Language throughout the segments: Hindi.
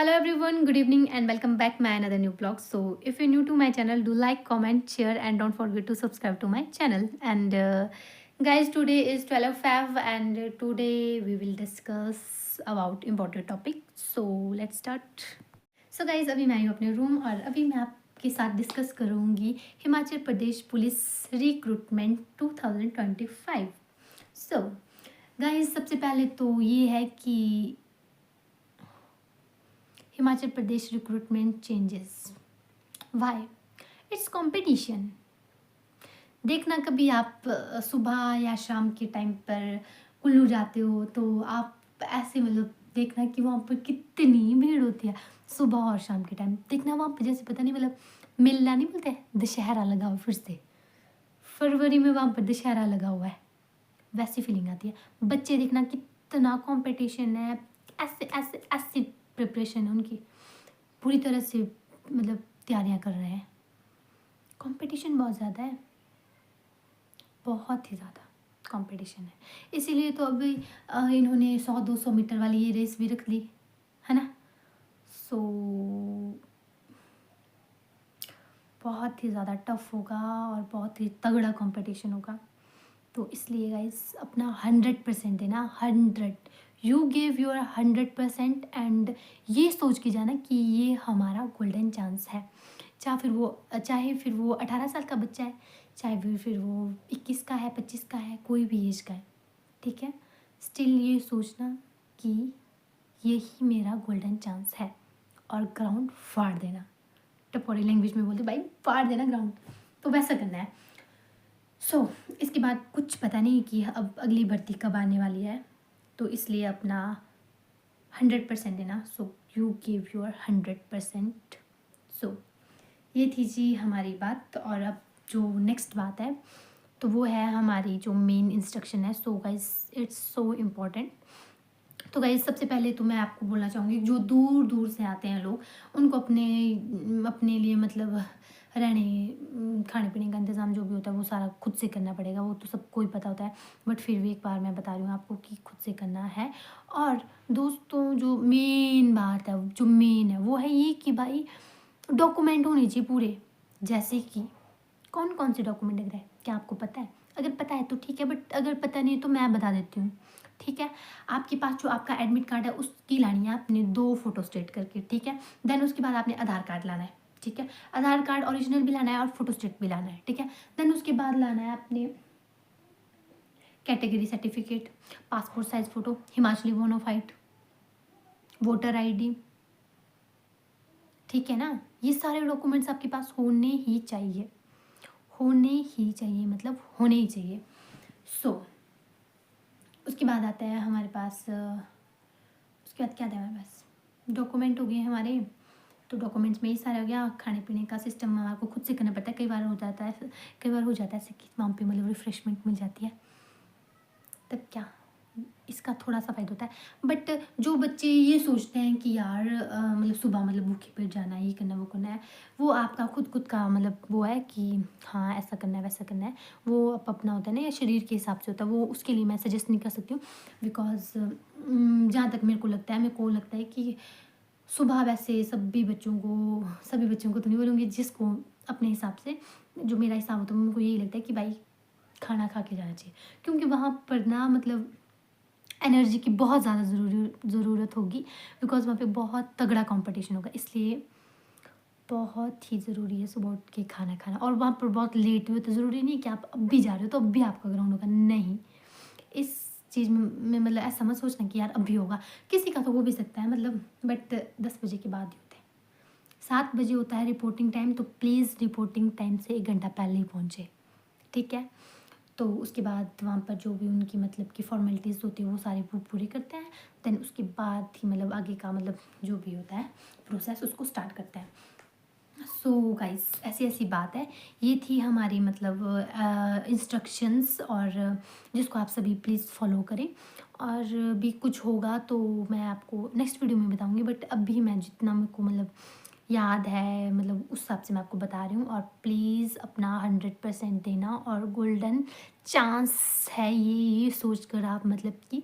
Hello everyone, good evening and welcome back my another new vlog. So if you're new to my channel, do like, comment, share and don't forget to subscribe to my channel. And guys, today is 12 Feb and today we will discuss about important topic. So let's start. So guys, अभी मैं आई हूँ अपने रूम और अभी मैं आपके साथ डिस्कस करूँगी Himachal Pradesh police recruitment 2025. So guys, सबसे पहले तो ये है कि Himachal Pradesh recruitment changes. Why? It's competition. देखना कभी आप सुबह या शाम के टाइम पर कुल्लू जाते हो तो आप ऐसे मतलब देखना कि वहाँ पर कितनी भीड़ होती है सुबह और शाम के टाइम. देखना वहाँ पर जैसे पता नहीं मतलब मेला नहीं बोलते, दशहरा लगा हुआ फिर से फरवरी में वहाँ पर दशहरा लगा हुआ है, वैसी फीलिंग आती है. बच्चे देखना कितना कंपटीशन है, ऐसे ऐसे ऐसी प्रिपरेशन है उनकी, पूरी तरह से मतलब तैयारियां कर रहे हैं. कंपटीशन बहुत ज़्यादा है, बहुत ही ज़्यादा कंपटीशन है. इसीलिए तो अभी इन्होंने 100-200 मीटर वाली ये रेस भी रख ली है ना. सो बहुत ही ज़्यादा टफ होगा और बहुत ही तगड़ा कंपटीशन होगा. तो इसलिए गाइस अपना 100% देना. 100 यू गिव योर 100% एंड ये सोच के जाना कि ये हमारा गोल्डन चांस है. चाहे फिर वो 18 साल का बच्चा है, चाहे फिर वो 21 का है, 25 का है, कोई भी एज का है, ठीक है. स्टिल ये सोचना कि यही मेरा गोल्डन चांस है और ग्राउंड फाड़ देना. टपोरी लैंग्वेज में बोलते भाई फाड़ देना ग्राउंड, तो वैसा करना है. सो इसके बाद कुछ पता नहीं कि अब अगली भर्ती कब आने वाली है, तो इसलिए अपना 100% देना. So you give your 100%. सो ये थी जी हमारी बात. और अब जो नेक्स्ट बात है तो वो है हमारी जो मेन इंस्ट्रक्शन है. So guys it's so important. तो गाइस सबसे पहले तो मैं आपको बोलना चाहूँगी जो दूर दूर से आते हैं लोग, उनको अपने लिए मतलब रहने खाने पीने का इंतज़ाम जो भी होता है वो सारा खुद से करना पड़ेगा. वो तो सबको ही पता होता है, बट फिर भी एक बार मैं बता रही हूँ आपको कि खुद से करना है. और दोस्तों जो मेन बात है, जो मेन है वो है ये कि भाई डॉक्यूमेंट होने चाहिए पूरे. जैसे कि कौन कौन से डॉक्यूमेंट लग रहे हैं, क्या आपको पता है? अगर पता है तो ठीक है, बट अगर पता नहीं है तो मैं बता देती हूँ, ठीक है. आपके पास जो आपका एडमिट कार्ड है उसकी लानी है आपने 2 फोटो स्टेट करके, ठीक है. देन उसके बाद आपने आधार कार्ड लाना है, ठीक है. आधार कार्ड ओरिजिनल भी लाना है और फोटो स्टेट भी लाना है, ठीक है. देन उसके बाद लाना है आपने category certificate, passport size photo, Himachali bonafide, voter ID, ठीक है ना. ये सारे डॉक्यूमेंट्स आपके पास होने ही चाहिए, मतलब होने ही चाहिए. सो उसके बाद आता है हमारे पास उसके बाद क्या आता है हमारे पास, डॉक्यूमेंट हो गए हमारे. तो डॉक्यूमेंट्स में ही सारा हो गया. खाने पीने का सिस्टम आपको खुद से करना पड़ता है. कई बार हो जाता है ऐसे कि वहाँ पे मतलब रिफ़्रेशमेंट मिल जाती है, तब क्या इसका थोड़ा सा फ़ायदा होता है. बट जो बच्चे ये सोचते हैं कि यार मतलब सुबह मतलब भूखे पेट जाना है, ये करना वो करना है, वो आपका खुद का मतलब वो है कि हाँ ऐसा करना है वैसा करना है. वो अपना होता है ना, या शरीर के हिसाब से होता है, वो उसके लिए मैं सजेस्ट नहीं कर सकती हूँ. बिकॉज जहाँ तक मेरे को लगता है कि सुबह वैसे सभी बच्चों को तो नहीं बोलूँगी, जिसको अपने हिसाब से जो मेरा हिसाब होता है उनको यही लगता है कि भाई खाना खा के जाना चाहिए. क्योंकि वहाँ पर ना मतलब एनर्जी की बहुत ज़्यादा ज़रूरत होगी, बिकॉज वहाँ पे बहुत तगड़ा कंपटीशन होगा. इसलिए बहुत ही ज़रूरी है सुबह उठ के खाना खाना. और वहाँ पर बहुत लेट हुए तो ज़रूरी नहीं कि आप अब भी जा रहे हो तो अब भी आपका ग्राउंड होगा, नहीं. इस चीज़ में मतलब ऐसा मत सोचना कि यार अभी होगा, किसी का तो हो भी सकता है मतलब, बट 10 बजे के बाद ही होते हैं. 7 बजे होता है रिपोर्टिंग टाइम, तो प्लीज़ रिपोर्टिंग टाइम से 1 घंटा पहले ही पहुँचे, ठीक है. तो उसके बाद वहाँ पर जो भी उनकी मतलब की फॉर्मेलिटीज़ होती है वो सारी वो पूरी करते हैं. देन उसके बाद ही मतलब आगे का मतलब जो भी होता है प्रोसेस उसको स्टार्ट करते हैं. सो गाइस ऐसी बात है. ये थी हमारी मतलब इंस्ट्रक्शंस, और जिसको आप सभी प्लीज़ फॉलो करें. और भी कुछ होगा तो मैं आपको नेक्स्ट वीडियो में बताऊंगी, बट अभी मैं जितना मेरे को मतलब याद है मतलब उस हिसाब से मैं आपको बता रही हूँ. और प्लीज़ अपना 100% देना, और गोल्डन चांस है ये सोच कर आप मतलब कि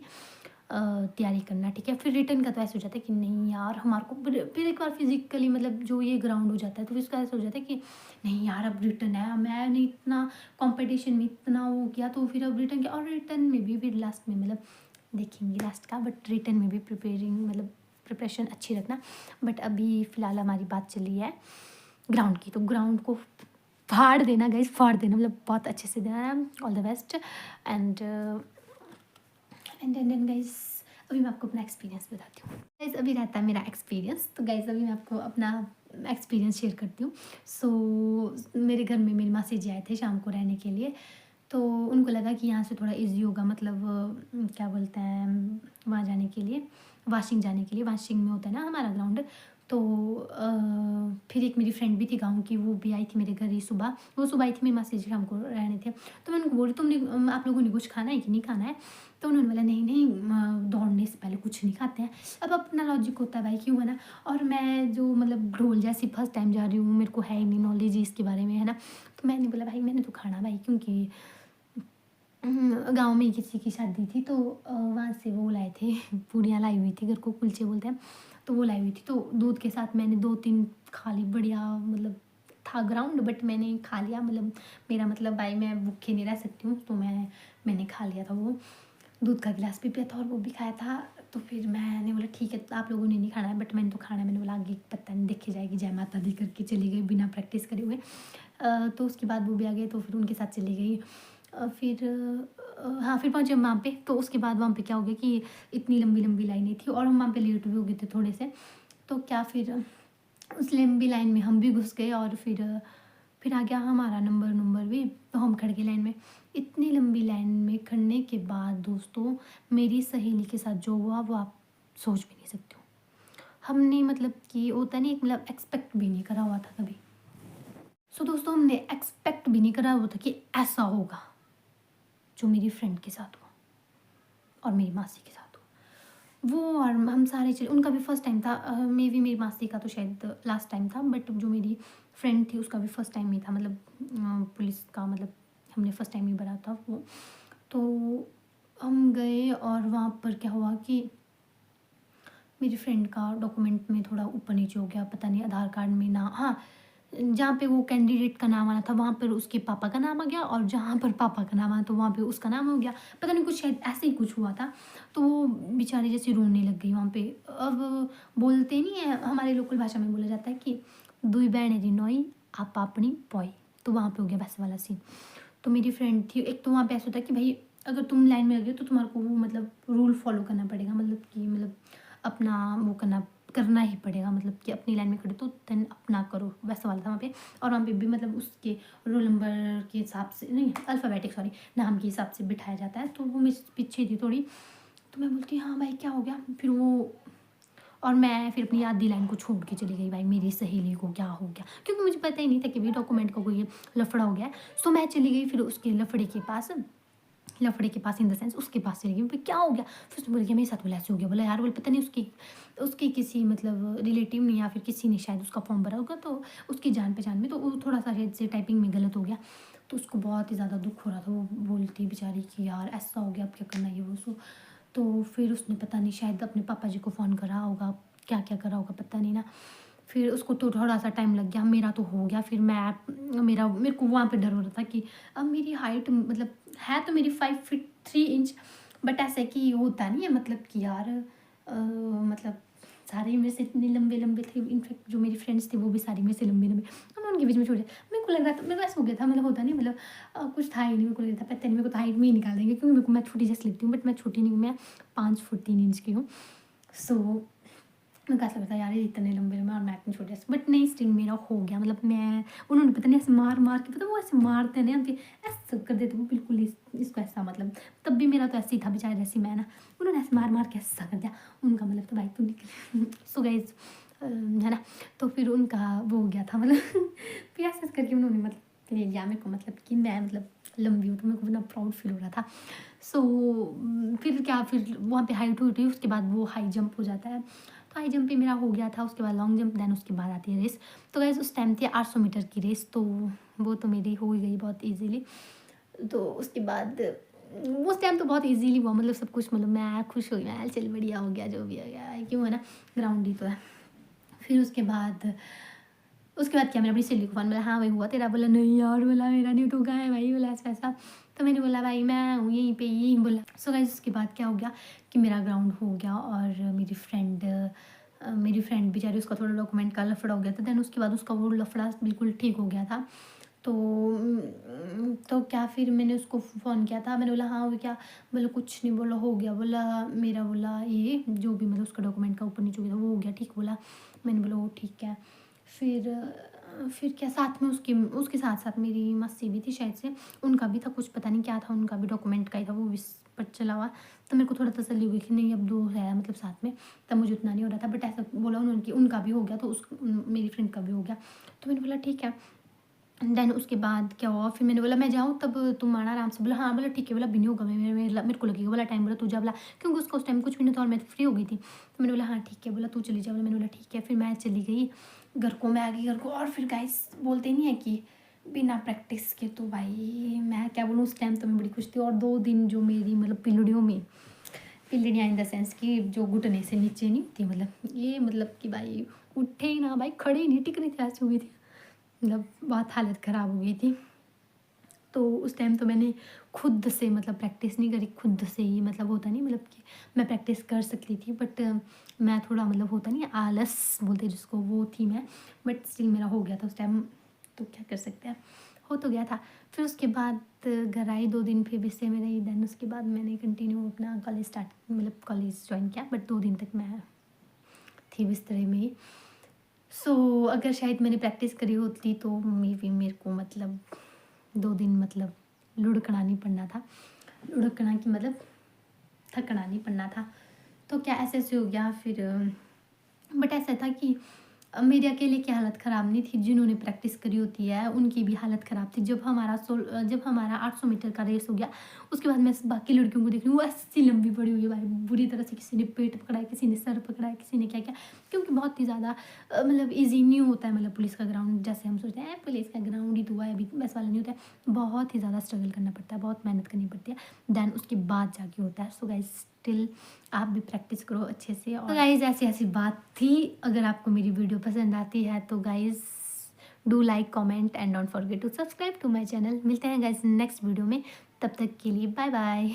तैयारी करना, ठीक है। फिर रिटर्न का तो ऐसे हो जाता है कि नहीं यार हमारे को, फिर एक बार फिजिकली मतलब जो ये ग्राउंड हो जाता है तो फिर इसका ऐसा हो जाता है कि नहीं यार अब रिटर्न है, मैंने इतना कंपटीशन में इतना वो किया तो फिर अब रिटर्न किया। और रिटर्न में भी फिर लास्ट में मतलब देखेंगे लास्ट का, बट रिटर्न में भी मतलब प्रिपरेशन अच्छी रखना। बट अभी फ़िलहाल हमारी बात चली है ग्राउंड की, तो ग्राउंड को फाड़ देना गाइस, फाड़ देना मतलब बहुत अच्छे से देना। All the best. And then guys अभी मैं आपको अपना एक्सपीरियंस बताती हूँ। गाइस अभी रहता है मेरा एक्सपीरियंस, तो गाइस अभी मैं आपको अपना एक्सपीरियंस शेयर करती हूँ। सो मेरे घर में मेरी मासी जी आए थे शाम को रहने के लिए, तो उनको लगा कि यहाँ से थोड़ा इजी होगा, मतलब क्या बोलते हैं वहाँ जाने के लिए, वाशिंग जाने के लिए। वाशिंग में होता है ना हमारा ग्राउंड। तो फिर एक मेरी फ्रेंड भी थी गाँव की, वो भी आई थी मेरे घर ही सुबह। वो सुबह आई थी, मेरी मासी जी शाम को रहने थे। तो मैं उनको बोली तुमने आप लोगों ने कुछ खाना है कि नहीं खाना है? तो उन्होंने बोला नहीं नहीं दौड़ने से पहले कुछ नहीं खाते हैं। अब अपना लॉजिक होता है भाई, क्यों है ना। और मैं जो मतलब ढोल जैसी फर्स्ट टाइम जा रही हूँ, मेरे को है ही नहीं नॉलेज इसके बारे में, है ना। तो मैंने बोला भाई मैंने तो खाना भाई, क्योंकि गाँव में किसी की शादी थी, तो वहाँ से वो लाए थे पूड़ियाँ लाई हुई थी, घर को कुलचे बोलते हैं, तो वो लाई हुई थी। तो दूध के साथ मैंने 2-3 खा ली, बढ़िया मतलब था ग्राउंड, बट मैंने खा लिया। मतलब मेरा मतलब भाई मैं भूखे नहीं रह सकती हूँ, तो मैंने खा लिया था वो। दूध का गिलास भी पिया था और वो भी खाया था। तो फिर मैंने बोला ठीक है आप लोगों ने नहीं खाना है, बट मैंने तो खाना है। मैंने बोला आगे पता नहीं देखी जाएगी, जय माता दी करके चली गई बिना प्रैक्टिस करे हुए। तो उसके बाद वो भी आ गए, तो फिर उनके साथ चली गई। फिर हाँ फिर पहुँचे हम वहाँ पे। तो उसके बाद वहाँ पे क्या हो गया कि इतनी लंबी लंबी लाइनें थी और हम वहाँ पे लेट भी हो गए थे थोड़े से। तो क्या फिर उस लंबी लाइन में हम भी घुस गए और फिर आ गया हमारा नंबर भी। तो हम खड़ गए लाइन में। इतनी लंबी लाइन में खड़ने के बाद दोस्तों मेरी सहेली के साथ जो हुआ वो आप सोच भी नहीं सकते हो। हमने मतलब कि होता नहीं, मतलब एक्सपेक्ट भी नहीं करा हुआ था कभी। सो दोस्तों हमने एक्सपेक्ट भी नहीं करा हुआ था कि ऐसा होगा जो मेरी फ्रेंड के साथ हुआ और मेरी मासी के साथ हुआ। वो और हम सारे चले, उनका भी फर्स्ट टाइम था। मे भी मेरी मासी का तो शायद लास्ट टाइम था, बट जो मेरी फ्रेंड थी उसका भी फर्स्ट टाइम ही था। मतलब पुलिस का मतलब हमने फर्स्ट टाइम ही भरा था वो। तो हम गए और वहाँ पर क्या हुआ कि मेरी फ्रेंड का डॉक्यूमेंट में थोड़ा ऊपर नीचे हो गया, पता नहीं आधार कार्ड में ना, हाँ जहाँ पे वो कैंडिडेट का नाम आना था वहाँ पर उसके पापा का नाम आ गया, और जहाँ पर पापा का नाम आना था वहाँ पे उसका नाम हो गया। पता नहीं कुछ शायद ऐसे ही कुछ हुआ था। तो वो बेचारी जैसे रोने लग गई वहाँ पे। अब बोलते नहीं है, हमारे लोकल भाषा में बोला जाता है कि दुई बहने री नोई आप अपनी पॉय। तो वहाँ पे हो गया वैसे वाला सीन। तो मेरी फ्रेंड थी, एक तो वहाँ पे ऐसा होता है कि भाई अगर तुम लाइन में लगे हो तो तुम्हारे को वो मतलब रूल फॉलो करना पड़ेगा, मतलब कि मतलब अपना वो करना ही पड़ेगा, मतलब कि अपनी लाइन में खड़े तो देन अपना करो, वैसा वाला था वहाँ पे। और वहाँ पे भी मतलब उसके रोल नंबर के हिसाब से नहीं, अल्फ़ाबेटिक सॉरी, नाम के हिसाब से बिठाया जाता है। तो वो मेरे पीछे थी थोड़ी। तो मैं बोलती हाँ भाई क्या हो गया, फिर वो और मैं फिर अपनी आधी लाइन को छोड़ के चली गई। भाई मेरी सहेली को क्या हो गया, क्योंकि मुझे पता ही नहीं था कि भाई डॉक्यूमेंट का कोई लफड़ा हो गया है। सो मैं चली गई फिर उसके लफड़े के पास इन द सेंस उसके पास चली गई। फिर क्या हो गया, फिर उसने बोल गया मेरे साथ बोला ऐसे हो गया। बोला यार बोले पता नहीं उसकी किसी मतलब रिलेटिव ने या फिर किसी ने शायद उसका फॉर्म भरा होगा, तो उसकी जान पहचान में तो वो थोड़ा सा शायद से टाइपिंग में गलत हो गया। तो उसको बहुत ही ज़्यादा दुख हो रहा था। वो बोलती बेचारी कि यार ऐसा हो गया अब क्या करना ये वो। सो तो फिर उसने पता नहीं शायद अपने पापा जी को फ़ोन करा होगा, क्या क्या करा होगा पता नहीं ना। फिर उसको तो थोड़ा सा टाइम लग गया, मेरा तो हो गया। फिर मेरे को वहाँ पे डर हो रहा था कि अब मेरी हाइट मतलब है तो मेरी 5 फीट 3 इंच, बट ऐसा कि होता नहीं है मतलब कि यार मतलब सारे मेरे से इतने लंबे लंबे थे। इनफैक्ट जो मेरी फ्रेंड्स थे वो भी सारी मेरे से लंबे लंबे। तो मैं उनके बीच में छूट गया। मेरे को लग रहा था, मेरे को ऐसा हो गया था मतलब होता नहीं मतलब कुछ था ही नहीं। मेरे को लग रहा था पता नहीं, मेरे को तो हाइट में ही निकाल देंगे, क्योंकि मेरे को मैं छोटी जैसी लगती हूँ, बट मैं छोटी नहीं हूँ, मैं 5 फुट 3 इंच की हूँ। सो मैं कैसा लगता यार ये इतने लंबे लंबे और मैं इतनी छोटे से, बट नहीं स्टिल मेरा हो गया। मतलब मैं उन्होंने पता नहीं ऐसे मार मार के, पता वो ऐसे मारते हैं ना फिर ऐसा कर देते वो बिल्कुल इसको ऐसा, मतलब तब भी मेरा तो ऐसे ही था बेचारे जैसी मैं ना, उन्होंने ऐसे मार मार के ऐसा कर दिया। उनका मतलब तो भाई तू निकल सो गाइस है ना। तो फिर उनका वो हो गया था मतलब फिर ऐसा करके उन्होंने मतलब ले लिया मेरे को, मतलब कि मैं मतलब लंबी हूँ, तो मेरे को इतना प्राउड फील हो रहा था। सो फिर क्या, फिर वहाँ पे हाइट हुई, उसके बाद वो हाई जंप हो जाता है। तो हाई जंप पे मेरा हो गया था, उसके बाद लॉन्ग जंप, देन उसके बाद आती है रेस। तो गाइस उस टाइम थी 800 मीटर की रेस, तो वो तो मेरी हो ही गई बहुत ईजीली। तो उसके बाद उस टाइम तो बहुत इजीली हुआ, मतलब सब कुछ, मतलब मैं खुश हो गई, मैं चल बढ़िया हो गया, जो भी हो गया, क्यों है ना, ग्राउंड ही तो है। फिर उसके बाद क्या, मैंने अपनी सहेली को फ़ोन बोला, हाँ भाई हुआ तेरा? बोला नहीं यार, बोला मेरा नहीं, तू कहाँ है भाई, बोला ऐसा ऐसा। तो मैंने बोला भाई मैं हूँ यहीं पे, यहीं बोला। सो गाइस उसके बाद क्या हो गया कि मेरा ग्राउंड हो गया, और मेरी फ्रेंड बेचारी, उसका थोड़ा डॉक्यूमेंट का लफड़ा हो गया था। देन उसके बाद उसका वो लफड़ा बिल्कुल ठीक हो गया था। तो क्या, फिर मैंने उसको फ़ोन किया था, मैंने बोला हाँ वो क्या, बोला कुछ नहीं, बोला हो गया, बोला मेरा, बोला ये जो भी मतलब उसका डॉक्यूमेंट का ऊपर नीचे हो गया था वो हो गया ठीक, बोला। मैंने बोला वो ठीक है। फिर क्या, साथ में उसके साथ साथ मेरी मस्सी भी थी शायद से, उनका भी था कुछ, पता नहीं क्या था, उनका भी डॉक्यूमेंट का ही था, वो भी पर चला हुआ। तो मेरे को थोड़ा तसल्ली हो गई कि नहीं अब 2 है मतलब साथ में, तब मुझे उतना नहीं हो रहा था, बट ऐसा बोला उन्होंने कि उनका भी हो गया, तो मेरी फ्रेंड का भी हो गया। तो मैंने बोला ठीक है। देन उसके बाद क्या हुआ, फिर मैंने बोला मैं जाऊँ तब तुम आना आराम से, बोला हाँ, बोला ठीक है, बोला भी नहीं होगा, मेरे को लगेगा, बोला टाइम, बोला तू जा, बोला क्योंकि उसका उस टाइम कुछ भी नहीं था और मैं तो फ्री हो गई थी। तो मैंने बोला हाँ ठीक है, बोला तू चली जा, बोला। मैंने बोला ठीक है। फिर मैं चली गई घर को, मैं आ गई घर को। और फिर गाइस बोलते नहीं है कि बिना प्रैक्टिस के, तो भाई मैं क्या बोलूँ, उस टाइम तो मैं बड़ी खुश थी। और 2 दिन जो मेरी मतलब पिलड़ियाँ इन द सेंस कि जो घुटने से नीचे नहीं होती, मतलब ये मतलब कि भाई उठे ही ना भाई, खड़े ही नहीं, टिक नहीं थे, ऐसी हो गई थी, मतलब बहुत हालत ख़राब हो गई थी। तो उस टाइम तो मैंने खुद से मतलब प्रैक्टिस नहीं करी, खुद से ही मतलब होता नहीं, मतलब कि मैं प्रैक्टिस कर सकती थी, बट मैं थोड़ा मतलब होता नहीं आलस बोलते जिसको, वो थी मैं। बट स्टिल मेरा हो गया था उस टाइम, तो क्या कर सकते हैं, हो तो गया था। फिर उसके बाद घर आई, 2 दिन फिर बिस्तर में रही। देन उसके बाद मैंने कंटिन्यू अपना कॉलेज ज्वाइन किया, बट 2 दिन तक मैं थी बिस्तरे में ही। सो अगर शायद मैंने प्रैक्टिस करी होती तो मे बी मेरे को मतलब 2 दिन मतलब लुढ़कना नहीं पड़ना था, लुढ़कना कि मतलब थकना नहीं पड़ना था। तो क्या ऐसे ऐसे हो गया फिर। बट ऐसा था कि मेरी अकेले की हालत ख़राब नहीं थी, जिन्होंने प्रैक्टिस करी होती है उनकी भी हालत ख़राब थी। जब हमारा 800 मीटर का रेस हो गया, उसके बाद मैं बाकी लड़कियों को देख रही हूँ, वो ऐसी लंबी पड़ी हुई है भाई, बुरी तरह से, किसी ने पेट पकड़ा है, किसी ने सर पकड़ा है, किसी ने क्या क्या, क्योंकि बहुत ही ज़्यादा मतलब ईजी नहीं होता है, मतलब पुलिस का ग्राउंड जैसे हम सोचते हैं पुलिस का ग्राउंड ही तो हुआ है अभी, वैसा वाला नहीं होता है, बहुत ही ज़्यादा स्ट्रगल करना पड़ता है, बहुत मेहनत करनी पड़ती है, देन उसके बाद जाके होता है। सो गाइस स्टिल आप भी प्रैक्टिस करो अच्छे से। और गाइज ऐसी ऐसी बात थी। अगर आपको मेरी वीडियो पसंद आती है तो guys do like, comment and don't forget to subscribe to my channel. मिलते हैं गाइज नेक्स्ट वीडियो में, तब तक के लिए बाय बाय।